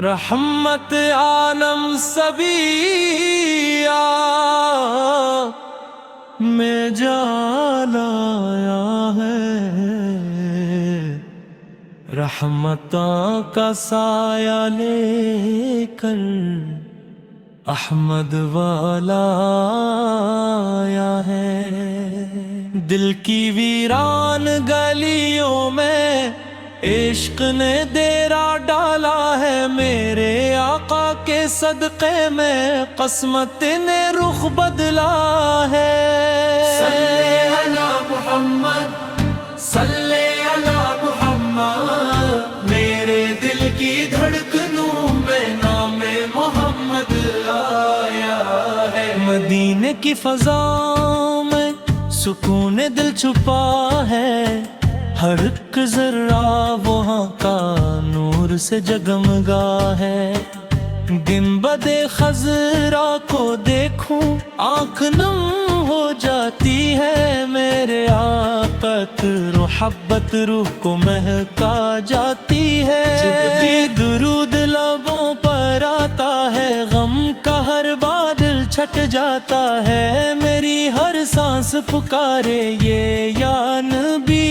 رحمت عالم سبیا میں جالایا ہے، رحمتوں کا سایہ لے کر احمد والا آیا ہے۔ دل کی ویران گلیوں میں عشق نے ڈیرا ڈالا ہے، میرے آقا کے صدقے میں قسمت نے رخ بدلا ہے۔ صلی علی محمد، صلی علی محمد، میرے دل کی دھڑکنوں میں نام محمد آیا ہے۔ مدینے کی فضا میں سکون دل چھپا ہے، ہر ایک ذرہ وہاں کا نور سے جگمگا ہے۔ گنبد خضرا کو دیکھوں آنکھ نم ہو جاتی ہے، میرے آقا محبت روح کو مہکا جاتی ہے۔ جب بھی درود لبوں پر آتا ہے، غم کا ہر بادل چھٹ جاتا ہے، میری ہر سانس پکارے یہ یا نبی۔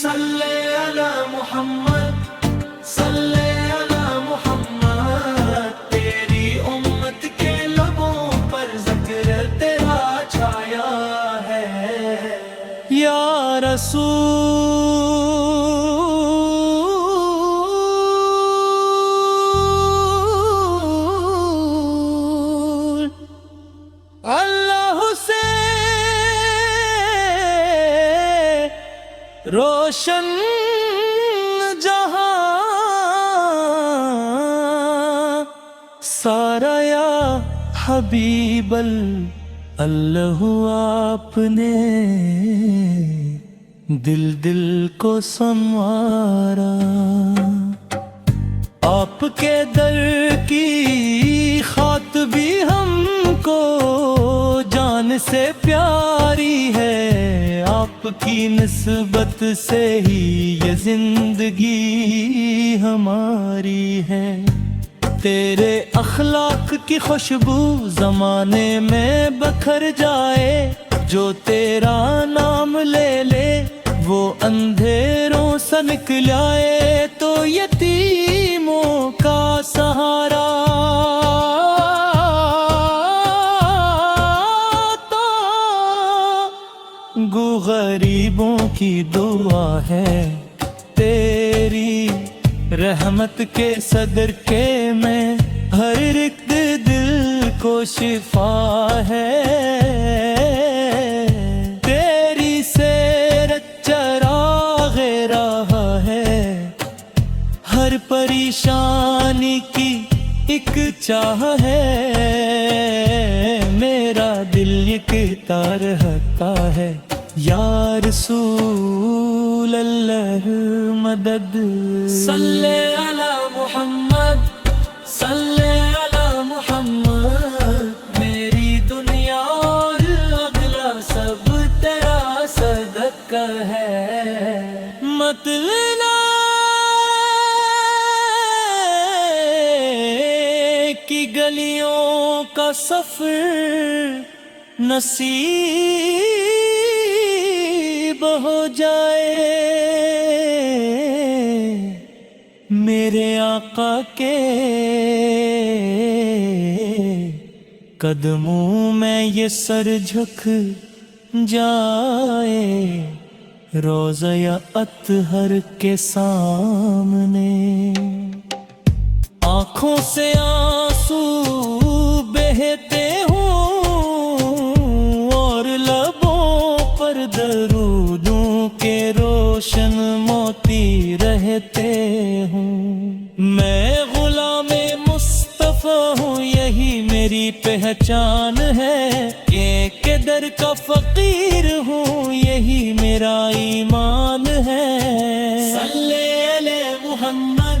صلی علی محمد، صلی علی محمد، تیری امت کے لبوں پر ذکر تیرا چھایا ہے۔ یا رسول اللہ سے روشن جہاں سارا، یا حبیب اللہ آپ نے دل دل کو سنوارا۔ آپ کے در کی خات بھی ہم کو جان سے پیاری ہے، آپ کی نسبت سے ہی یہ زندگی ہماری ہے۔ تیرے اخلاق کی خوشبو زمانے میں بکھر جائے، جو تیرا نام لے لے وہ اندھیروں سے نکل آئے، تو یتیموں کا سہارا گو غریبوں کی دعا ہے، تیری رحمت کے صدقے میں ہر ایک دل کو شفا ہے۔ تیری سیرت چراغ راہ ہے، ہر پریشانی کی ایک چاہ ہے، میرا دل یہ کہتا رہتا ہے یا رسول اللہ مدد۔ صلی علی محمد، صلی علی محمد، میری دنیا اور اگلا سب تیرا صدقہ ہے۔ مطلع کی گلیوں کا سفر نصیب ہو جائے، میرے آقا کے قدموں میں یہ سر جھک جائے، روضہ اطہر کے سامنے۔ آنکھوں سے آنسو بہتے ہوں اور لبوں پر درودوں کے روشن موتی رہتے ہوں، میں غلام مصطفیٰ ہوں، یہی میری پہچان ہے، کہ در کا فقیر ہوں، یہی میرا ایمان ہے۔ صلی علی محمد،